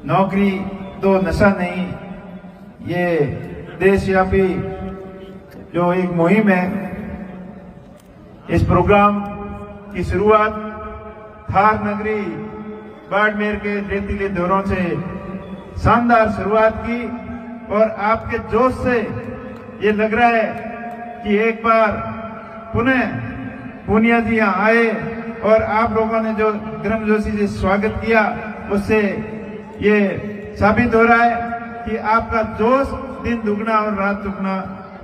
नौकरी तो नशा नहीं, ये देशव्यापी जो एक मुहिम है। इस प्रोग्राम की शुरुआत थार नगरी बाड़मेर के रेतीले दौरों से शानदार शुरुआत की और आपके जोश से ये लग रहा है कि एक बार पुनः पूनिया जी यहाँ आए और आप लोगों ने जो गर्मजोशी से स्वागत किया उससे ये साबित हो रहा है कि आपका जोश दिन दुगना और रात दुगना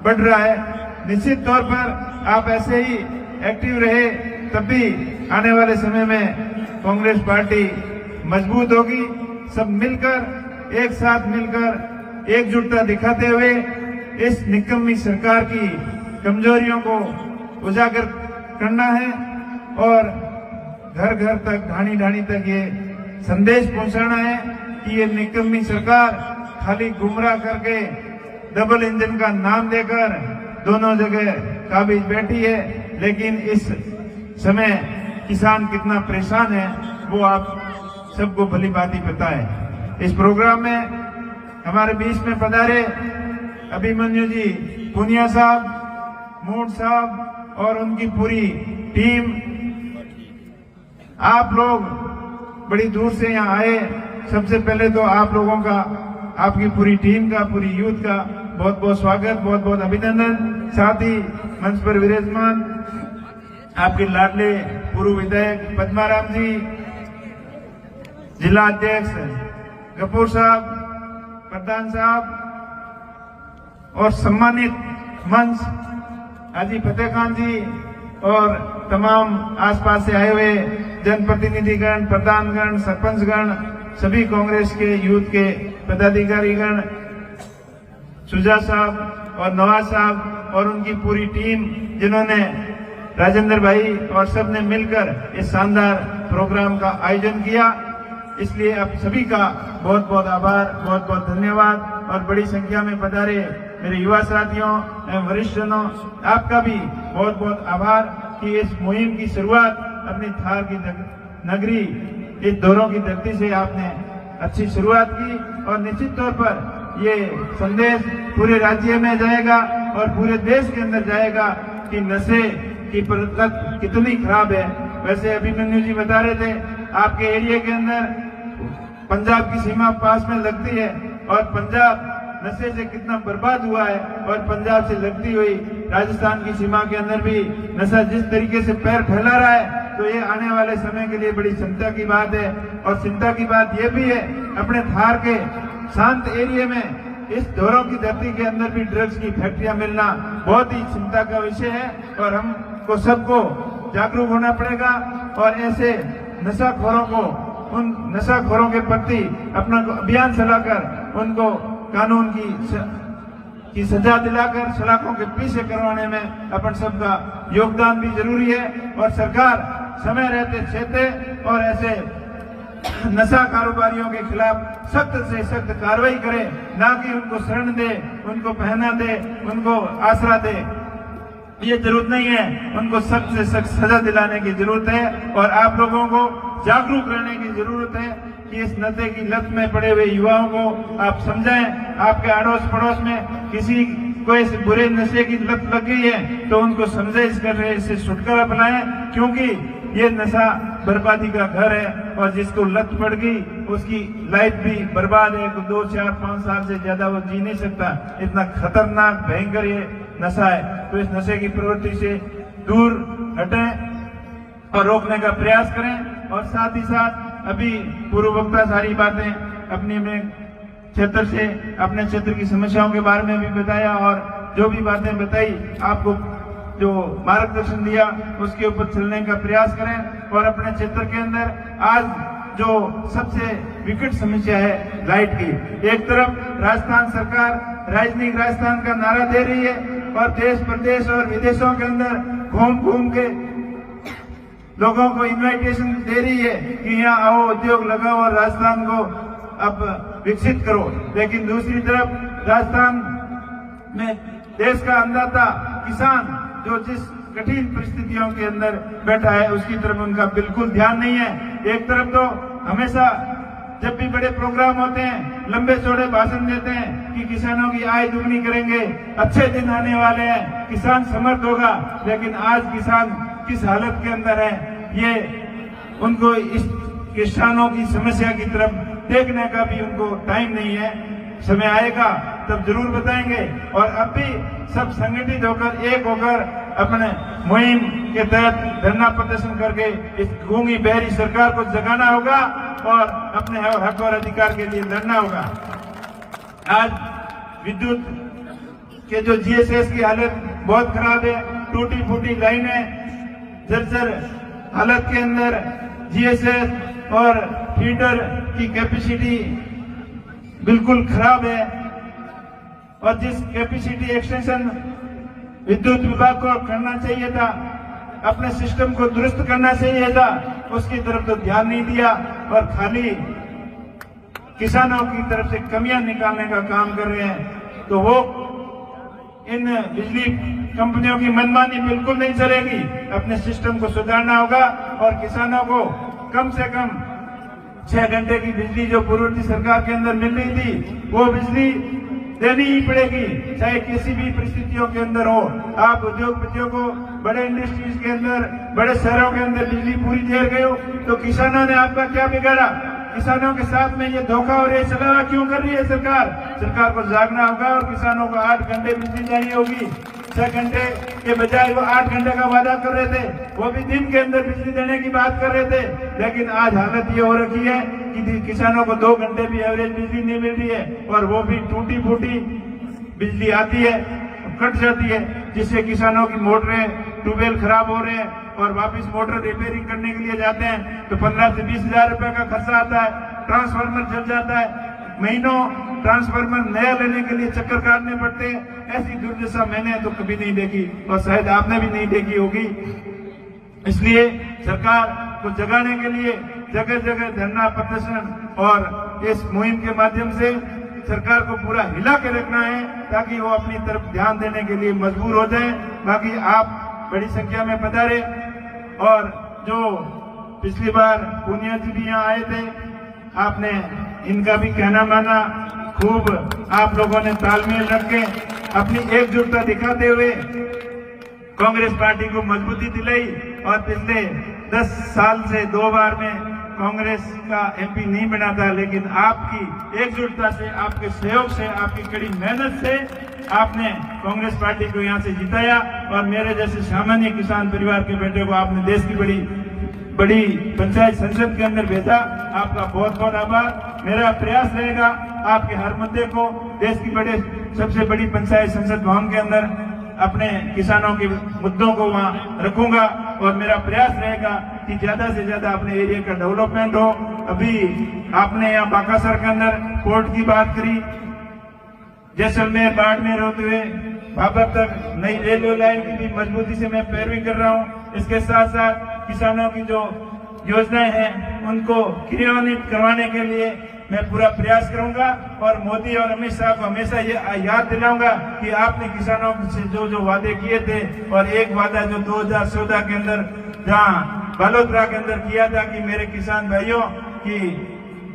बढ़ रहा है। निश्चित तौर पर आप ऐसे ही एक्टिव रहे तब भी आने वाले समय में कांग्रेस पार्टी मजबूत होगी। सब मिलकर एक साथ मिलकर एकजुटता दिखाते हुए इस निकम्मी सरकार की कमजोरियों को उजागर करना है और घर घर तक ढाणी ढाणी तक ये संदेश पहुंचाना है कि ये निकम्मी सरकार खाली गुमराह करके डबल इंजन का नाम देकर दोनों जगह काबिज बैठी है, लेकिन इस समय किसान कितना परेशान है वो आप सबको भली भांति पता है। इस प्रोग्राम में हमारे बीच में पधारे अभिमन्यु जी पूनिया साहब, मूड साहब और उनकी पूरी टीम, आप लोग बड़ी दूर से यहाँ आए। सबसे पहले तो आप लोगों का, आपकी पूरी टीम का, पूरी यूथ का बहुत बहुत स्वागत, बहुत बहुत अभिनंदन। साथ ही मंच पर विराजमान आपके लाडले पूर्व विधायक पद्माराम जी, जिला अध्यक्ष कपूर साहब, प्रधान साहब और सम्मानित मंच हाजी फतेह खान जी और तमाम आसपास से आए हुए जनप्रतिनिधिगण, प्रधानगण, सरपंचगण, सभी कांग्रेस के यूथ के पदाधिकारीगण, सुजा साहब और नवाज साहब और उनकी पूरी टीम, जिन्होंने राजेंद्र भाई और सब ने मिलकर इस शानदार प्रोग्राम का आयोजन किया। इसलिए आप सभी का बहुत बहुत आभार, बहुत बहुत धन्यवाद। और बड़ी संख्या में पधारे मेरे युवा साथियों एवं वरिष्ठजनों, आपका भी बहुत बहुत आभार कि इस मुहिम की शुरुआत अपनी थार की नगरी, इस दौरों की धरती से आपने अच्छी शुरुआत की और निश्चित तौर पर ये संदेश पूरे राज्य में जाएगा और पूरे देश के अंदर जाएगा कि नशे की लत कितनी खराब है। वैसे अभिमन्यु जी बता रहे थे आपके एरिया के अंदर पंजाब की सीमा पास में लगती है और पंजाब नशे से कितना बर्बाद हुआ है और पंजाब से लगती हुई राजस्थान की सीमा के अंदर भी नशा जिस तरीके से पैर फैला रहा है, तो ये आने वाले समय के लिए बड़ी चिंता की बात है। और चिंता की बात ये भी है, अपने थार के शांत एरिया में इस दौरों की धरती के अंदर भी ड्रग्स की फैक्ट्रियां मिलना बहुत ही चिंता का विषय है और हमको सबको जागरूक होना पड़ेगा और ऐसे नशाखोरों को, उन नशाखोरों के प्रति अपना अभियान चलाकर उनको कानून की सजा दिलाकर सलाखों के पीछे करवाने में अपन सबका योगदान भी जरूरी है। और सरकार समय रहते चेते और ऐसे नशा कारोबारियों के खिलाफ सख्त से सख्त कार्रवाई करे, ना कि उनको शरण दे, उनको पहना दे, उनको आसरा दे। ये जरूरत नहीं है, उनको सख्त से सख्त सजा दिलाने की जरूरत है और आप लोगों को जागरूक रहने की जरूरत है कि इस नशे की लत में पड़े हुए युवाओं को आप समझाएं। आपके अड़ोस पड़ोस में किसी को इस बुरे नशे की लत लग गई है तो उनको समझे, इससे छुटकारा पाएं, क्योंकि ये नशा बर्बादी का घर है और जिसको लत पड़ गई उसकी लाइफ भी बर्बाद है। 2, 4, 5 साल से ज्यादा वो जी नहीं सकता। इतना खतरनाक भयंकर ये नशा है। तो इस नशे की प्रवृत्ति से दूर हटें और रोकने का प्रयास करें। और साथ ही साथ अभी पूर्व वक्ता सारी बातें अपने क्षेत्र से, अपने क्षेत्र की समस्याओं के बारे में भी बताया और जो भी बातें बताई, आपको जो मार्गदर्शन दिया उसके ऊपर चलने का प्रयास करें। और अपने क्षेत्र के अंदर आज जो सबसे विकट समस्या है लाइट की, एक तरफ राजस्थान सरकार राजनीतिक राजस्थान का नारा दे रही है और देश प्रदेश और विदेशों के अंदर घूम घूम के लोगों को इनविटेशन दे रही है कि यहाँ आओ, उद्योग लगाओ और राजस्थान को अब विकसित करो। लेकिन दूसरी तरफ राजस्थान में देश का अन्नदाता किसान जो जिस कठिन परिस्थितियों के अंदर बैठा है उसकी तरफ उनका बिल्कुल ध्यान नहीं है। एक तरफ तो हमेशा जब भी बड़े प्रोग्राम होते हैं लंबे चौड़े भाषण देते हैं कि किसानों की आय दुगनी करेंगे, अच्छे दिन आने वाले हैं, किसान समर्थ होगा, लेकिन आज किसान किस हालत के अंदर है ये उनको इस किसानों की समस्या की तरफ देखने का भी उनको टाइम नहीं है। समय आएगा तब जरूर बताएंगे। और अब भी सब संगठित होकर एक होकर अपने मुहिम के तहत धरना प्रदर्शन करके इस गूंगी बहरी सरकार को जगाना होगा और अपने हक और अधिकार के लिए लड़ना होगा। आज विद्युत के जो जीएसएस की हालत बहुत खराब है, टूटी फूटी लाइनें, जर्जर हालत के अंदर जीएसएस और फीडर की कैपेसिटी बिल्कुल खराब है और जिस कैपेसिटी एक्सटेंशन विद्युत विभाग को करना चाहिए था, अपने सिस्टम को दुरुस्त करना चाहिए था, उसकी तरफ तो ध्यान नहीं दिया और खाली किसानों की तरफ से कमियां निकालने का काम कर रहे हैं। तो वो इन बिजली कंपनियों की मनमानी बिल्कुल नहीं चलेगी। अपने सिस्टम को सुधारना होगा और किसानों को कम से कम 6 घंटे की बिजली जो पूर्ववर्ती सरकार के अंदर मिल रही थी वो बिजली देनी ही पड़ेगी, चाहे किसी भी परिस्थितियों के अंदर हो। आप उद्योगपतियों को बड़े इंडस्ट्रीज के अंदर, बड़े शहरों के अंदर बिजली पूरी दे गए हो, तो किसानों ने आपका क्या बिगाड़ा? किसानों के साथ में ये धोखा और ये छलावा क्यों कर रही है सरकार? सरकार को जागना होगा और किसानों को 8 घंटे बिजली देनी होगी। 6 घंटे के बजाय वो 8 घंटे का वादा कर रहे थे, वो भी दिन के अंदर बिजली देने की बात कर रहे थे। लेकिन आज हालत ये हो रखी है कि किसानों को 2 घंटे भी एवरेज बिजली नहीं मिल रही है और वो भी टूटी फूटी बिजली आती है, कट जाती है, जिससे किसानों की मोटरें, ट्यूबवेल खराब हो रहे हैं और वापस मोटर रिपेयरिंग करने के लिए जाते हैं तो 15 से 20 हजार रुपए का खर्चा आता है। ट्रांसफार्मर जल जाता है, महीनों ट्रांसफार्मर नया लेने के लिए चक्कर काटने पड़ते हैं। ऐसी दुर्दशा मैंने तो कभी नहीं देखी और शायद आपने भी नहीं देखी होगी। इसलिए सरकार को जगाने के लिए जगह जगह धरना प्रदर्शन और इस मुहिम के माध्यम से सरकार को पूरा हिला के रखना है ताकि वो अपनी तरफ ध्यान देने के लिए मजबूर हो जाए। बाकी आप बड़ी संख्या में पधारे और जो पिछली बार पूनिया जी भी यहाँ आए थे, आपने इनका भी कहना माना, खूब आप लोगों ने तालमेल रख के अपनी एकजुटता दिखाते हुए कांग्रेस पार्टी को मजबूती दिलाई और पिछले 10 साल से 2 बार में कांग्रेस का एमपी नहीं बना था, लेकिन आपकी एकजुटता से, आपके सहयोग से, आपकी कड़ी मेहनत से आपने कांग्रेस पार्टी को यहाँ से जिताया और मेरे जैसे सामान्य किसान परिवार के बेटे को आपने देश की बड़ी पंचायत संसद के अंदर भेजा। आपका बहुत बहुत आभार। मेरा प्रयास रहेगा आपके हर मुद्दे को देश की सबसे बड़ी पंचायत संसद भवन के अंदर अपने किसानों के मुद्दों को वहाँ रखूंगा और मेरा प्रयास रहेगा कि ज्यादा से ज्यादा अपने एरिया का डेवलपमेंट हो। अभी आपने यहाँ बाकासर के अंदर पोर्ट की बात करी, जैसलमेर बाड़मेर होते हुए बाबर तक नई रेलवे लाइन की भी मजबूती से मैं पैरवी कर रहा हूँ। इसके साथ साथ किसानों की जो योजनाएं हैं उनको क्रियान्वित करवाने के लिए मैं पूरा प्रयास करूंगा और मोदी और अमित शाह को हमेशा ये याद दिलाऊंगा कि आपने किसानों से जो वादे किए थे और एक वादा जो 2014 के अंदर जहां बालोतरा के अंदर किया था कि मेरे किसान भाइयों की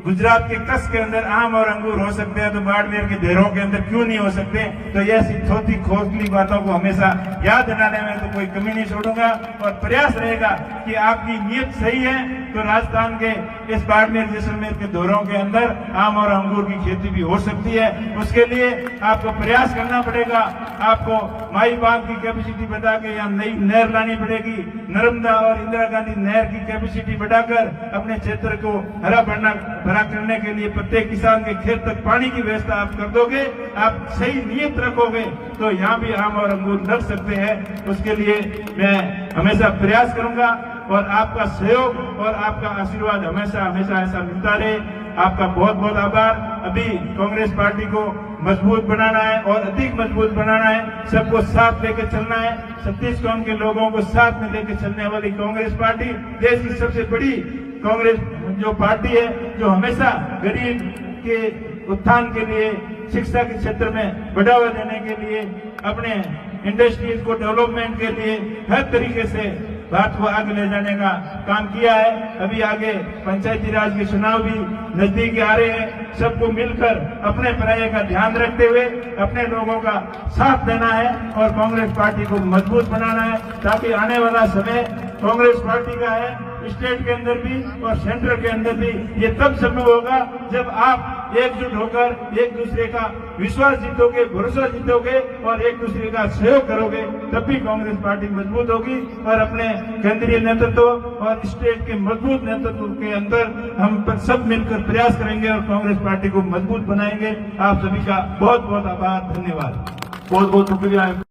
गुजरात के कच्छ के अंदर आम और अंगूर हो सकते हैं तो बाड़मेर के ढेरों के अंदर क्यों नहीं हो सकते। तो ये ऐसी छोटी खोखली बातों को हमेशा याद दिलाने में तो कोई कमी नहीं छोड़ूंगा और प्रयास रहेगा कि आपकी नीयत सही है तो राजस्थान के इस बाड़मेर जैसलमेर के दौरों के अंदर आम और अंगूर की खेती भी हो सकती है। उसके लिए आपको प्रयास करना पड़ेगा। आपको माई बांध की कैपेसिटी बढ़ा के यहाँ नई नहर लानी पड़ेगी। नर्मदा और इंदिरा गांधी नहर की कैपेसिटी बढ़ाकर अपने क्षेत्र को हरा भरा करने के लिए प्रत्येक किसान के खेत तक पानी की व्यवस्था आप कर दोगे, आप सही नीयत रखोगे तो यहाँ भी आम और अंगूर लग सकते हैं। उसके लिए मैं हमेशा प्रयास करूंगा और आपका सहयोग और आपका आशीर्वाद हमेशा हमेशा ऐसा मिलता रहे। आपका बहुत बहुत आभार। अभी कांग्रेस पार्टी को मजबूत बनाना है और अधिक मजबूत बनाना है, सबको साथ लेकर चलना है। छत्तीसगढ़ के लोगों को साथ में लेकर चलने वाली कांग्रेस पार्टी देश की सबसे बड़ी कांग्रेस जो पार्टी है, जो हमेशा गरीब के उत्थान के लिए, शिक्षा के क्षेत्र में बढ़ावा देने के लिए, अपने इंडस्ट्रीज को डेवलपमेंट के लिए हर तरीके से बात को आगे ले जाने का काम किया है। अभी आगे पंचायती राज के चुनाव भी नजदीक आ रहे हैं। सबको मिलकर अपने पराये का ध्यान रखते हुए अपने लोगों का साथ देना है और कांग्रेस पार्टी को मजबूत बनाना है, ताकि आने वाला समय कांग्रेस पार्टी का है, स्टेट के अंदर भी और सेंट्रल के अंदर भी ये तब संभव होगा जब आप एकजुट होकर एक दूसरे का विश्वास जीतोगे, भरोसा जीतोगे और एक दूसरे का सहयोग करोगे, तब भी कांग्रेस पार्टी मजबूत होगी। और अपने केंद्रीय नेतृत्व और स्टेट के मजबूत नेतृत्व के अंदर हम सब मिलकर प्रयास करेंगे और कांग्रेस पार्टी को मजबूत बनाएंगे। आप सभी का बहुत बहुत आभार, धन्यवाद। बहुत बहुत शुक्रिया।